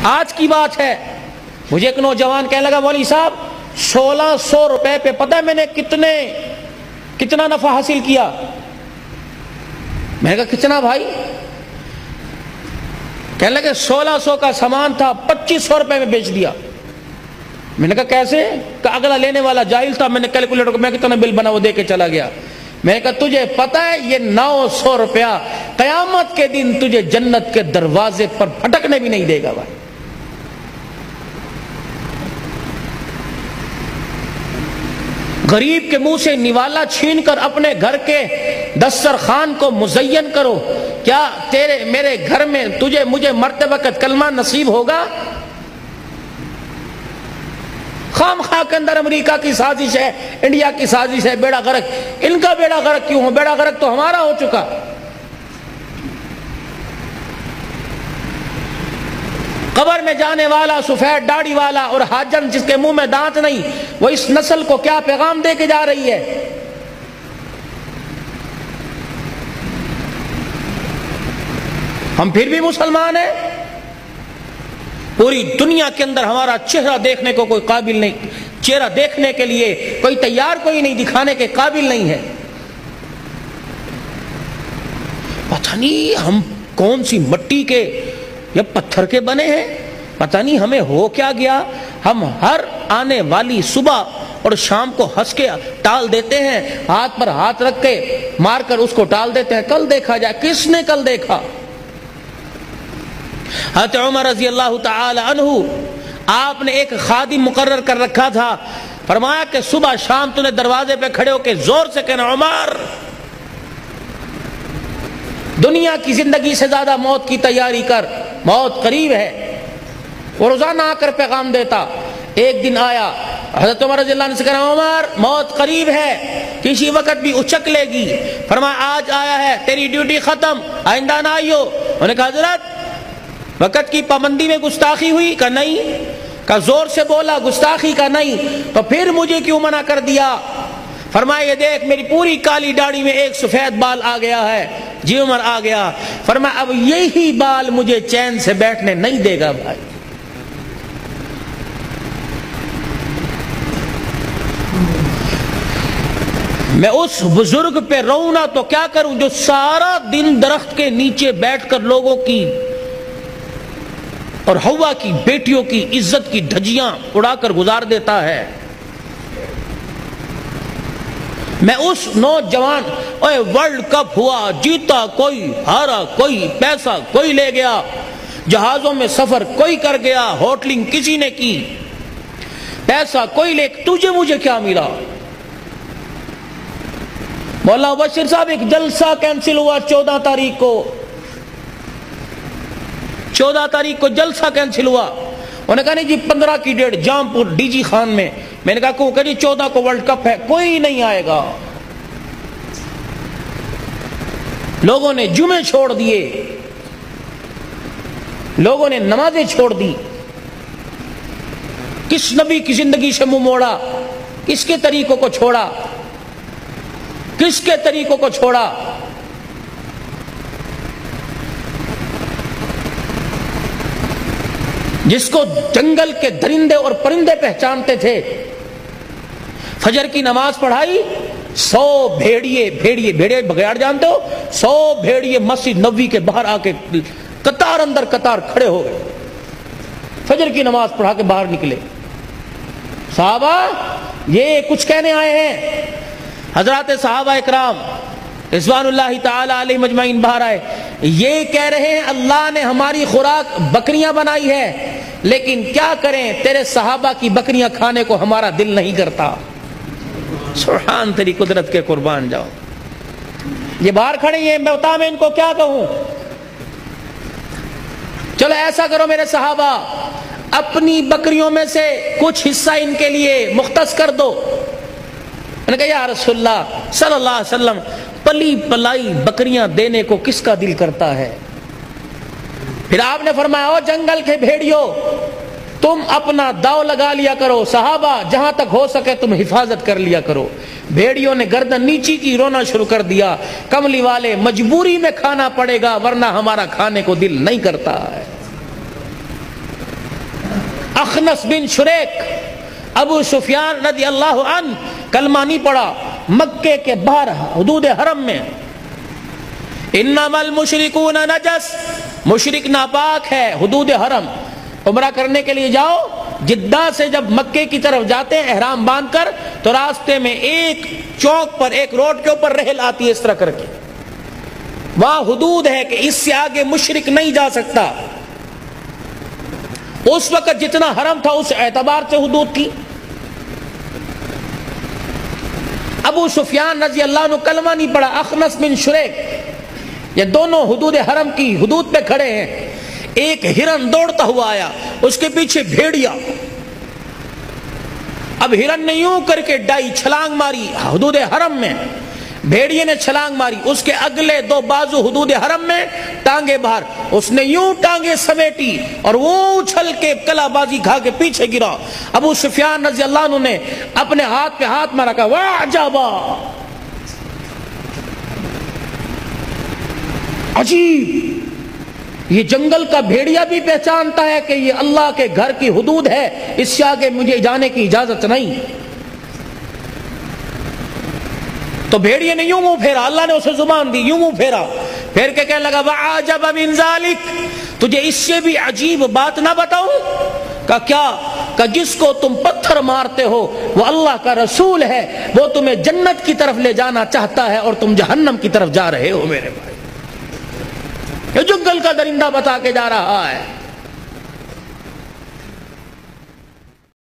آج کی بات ہے، مجھے ایک نوجوان کہنے لگا مولوی صاحب 1600 روپے پہ پتہ ہے میں نے کتنا نفع حاصل کیا؟ میں نے کہا کتنا بھائی؟ کہنے لگے 1600 کا سامان تھا 2500 روپے میں بیچ دیا۔ میں نے کہا کیسے؟ کہ اگلا لینے والا جاہل تھا، میں نے کیلکولیٹر کو میں کتنا بل بنا وہ دے کے چلا گیا۔ میں نے کہا تجھے پتہ ہے یہ 900 روپیہ قیامت کے دن تجھے جنت کے دروازے پر پھٹکنے بھی نہیں دے گا بھائی۔ غریب کے منہ سے نوالا چھین کر اپنے گھر کے دسترخوان کو مزین کرو، کیا تیرے میرے گھر میں مجھے مرتے وقت کلمہ نصیب ہوگا؟ خام خواہ کے اندر امریکہ کی سازش ہے، انڈیا کی سازش ہے، بیڑا غرق۔ ان کا بیڑا غرق کیوں ہو؟ بیڑا غرق تو ہمارا ہو چکا۔ قبر میں جانے والا سفید داڑھی والا اور حاجن جس کے منہ میں دانت نہیں، وہ اس نسل کو کیا پیغام دے کے جا رہی ہے؟ ہم پھر بھی مسلمان ہیں، پوری دنیا کے اندر ہمارا چہرہ دیکھنے کو کوئی قابل نہیں، چہرہ دیکھنے کے لیے کوئی تیار کوئی نہیں، دکھانے کے قابل نہیں ہے۔ پتہ نہیں ہم کون سی مٹی کے یا پتھر کے بنے ہیں، پتہ نہیں ہمیں ہو کیا گیا۔ ہم ہر آنے والی صبح اور شام کو ہنس کے ٹال دیتے ہیں، ہاتھ پر ہاتھ رکھ کے مار کر اس کو ٹال دیتے ہیں، کل دیکھا جائے۔ کس نے کل دیکھا؟ حضرت عمر رضی اللہ تعالی عنہ، آپ نے ایک خادم مقرر کر رکھا تھا، فرمایا کہ صبح شام تو نے دروازے پہ کھڑے ہو کے زور سے کہنا عمر دنیا کی زندگی سے زیادہ موت کی تیاری کر، موت قریب ہے۔ وہ روزانہ آ کر پیغام دیتا۔ ایک دن آیا، حضرت عمر رضی اللہ عنہ سے کہنا عمر موت قریب ہے، کسی وقت بھی اچک لے گی۔ فرمایا آج آیا ہے، تیری ڈیوٹی ختم، آئندہ نہ آئیو۔ انہوں نے کہا حضرت وقت کی پابندی میں گستاخی ہوئی؟ کہ نہیں۔ کہ زور سے بولا گستاخی؟ کا نہیں۔ تو پھر مجھے کیوں منع کر دیا؟ فرمایا یہ دیکھ میری پوری کالی داڑھی میں ایک سفید بال آ گیا ہے۔ جی عمر آ گیا۔ فرمایا اب یہی بال مجھے چین سے بیٹھنے نہیں دے گا بھائی۔ میں اس بزرگ پہ رہوں نہ تو کیا کروں جو سارا دن درخت کے نیچے بیٹھ کر لوگوں کی اور ہوا کی بیٹیوں کی عزت کی دھجیاں اڑا کر گزار دیتا ہے۔ میں اس نوجوان ورلڈ کپ ہوا، جیتا کوئی، ہارا کوئی، پیسہ کوئی لے گیا، جہازوں میں سفر کوئی کر گیا، ہوٹلنگ کسی نے کی، پیسہ کوئی لے، تجھے مجھے کیا ملا؟ مولانا مبشر صاحب ایک جلسہ کینسل ہوا 14 تاریخ کو، 14 تاریخ کو جلسہ کینسل ہوا۔ انہوں نے کہا نہیں جی 15 کی ڈیٹ جام پور ڈی جی خان میں۔ میں نے کہا کیوں؟ کہ جی 14 کو ورلڈ کپ ہے، کوئی نہیں آئے گا۔ لوگوں نے جمعے چھوڑ دیے، لوگوں نے نمازیں چھوڑ دی۔ کس نبی کی زندگی سے منہ موڑا؟ کس کے طریقوں کو چھوڑا؟ کس کے طریقوں کو چھوڑا؟ جس کو جنگل کے درندے اور پرندے پہچانتے تھے، فجر کی نماز پڑھائی، 100 بھیڑیے بغیار جانتے ہو، 100 بھیڑیے مسجد نبوی کے باہر آ کے قطار اندر قطار کھڑے ہو گئے، فجر کی نماز پڑھا کے باہر نکلے۔ صحابہ یہ کچھ کہنے آئے ہیں، حضرات صحابہ اکرام رضوان اللہ تعالی علیہ مجمعین باہر آئے، یہ کہہ رہے ہیں اللہ نے ہماری خوراک بکریاں بنائی ہے، لیکن کیا کریں تیرے صحابہ کی بکریاں کھانے کو ہمارا دل نہیں کرتا۔ سبحان تیری قدرت کے قربان جاؤ۔ یہ باہر کھڑے ہیں، میں بتا میں ان کو کیا کہوں؟ چلو ایسا کرو میرے صحابہ، اپنی بکریوں میں سے کچھ حصہ ان کے لیے مختص کر دو۔ میں نے کہا یا رسول اللہ صلی اللہ علیہ وسلم پلی پلائی بکریاں دینے کو کس کا دل کرتا ہے؟ پھر آپ نے فرمایا او جنگل کے بھیڑیوں تم اپنا داؤ لگا لیا کرو، صحابہ جہاں تک ہو سکے تم حفاظت کر لیا کرو۔ بھیڑیوں نے گردن نیچی کی، رونا شروع کر دیا، کملی والے مجبوری میں کھانا پڑے گا ورنہ ہمارا کھانے کو دل نہیں کرتا ہے۔ اخنس بن شریک ابو سفیان رضی اللہ عنہ کلمہ نہیں پڑا مکے کے باہر حدود حرم میں. انما المشرکون نجس، مشرک ناپاک ہے. حدود حرم عمرہ کرنے کے لیے جاؤ، جدہ سے جب مکے کی طرف جاتے ہیں احرام باندھ کر، تو راستے میں ایک چوک پر، ایک روڈ کے اوپر ریل آتی ہے اس طرح کر کے، وہاں حدود ہے کہ اس سے آگے مشرک نہیں جا سکتا. اس وقت جتنا حرم تھا اس اعتبار سے حدود تھی. ابو سفیان رضی اللہ عنہ کلمہ نہیں پڑا، اخنس بن شریک، یہ دونوں حدود حرم کی حدود پہ کھڑے ہیں. ایک ہرن دوڑتا ہوا آیا، اس کے پیچھے بھیڑیا. اب ہرن نے یوں کر کے ڈائی چھلانگ ماری حدود حرم میں، بھیڑیے نے چھلانگ ماری، اس کے اگلے دو بازو حدود حرم میں، ٹانگیں باہر، اس نے یوں ٹانگیں سمیٹی اور وہ اچھل کے کلا بازی کھا کے پیچھے گرا. ابو سفیان رضی اللہ عنہ نے اپنے ہاتھ پہ ہاتھ مارا، کہا وعجبا، عجیب، یہ جنگل کا بھیڑیا بھی پہچانتا ہے کہ یہ اللہ کے گھر کی حدود ہے، اس سے آگے مجھے جانے کی اجازت نہیں. تو بھیڑیے نے یوں منہ پھیرا، اللہ نے اسے زبان دی، یوں منہ پھیرا، پھر کے کہنے لگا وعجب من ذالک، تجھے اس سے بھی عجیب بات نہ بتاؤں؟ کہ کیا؟ کہ جس کو تم پتھر مارتے ہو وہ اللہ کا رسول ہے، وہ تمہیں جنت کی طرف لے جانا چاہتا ہے اور تم جہنم کی طرف جا رہے ہو. میرے بھائی، یہ جنگل کا درندہ بتا کے جا رہا ہے.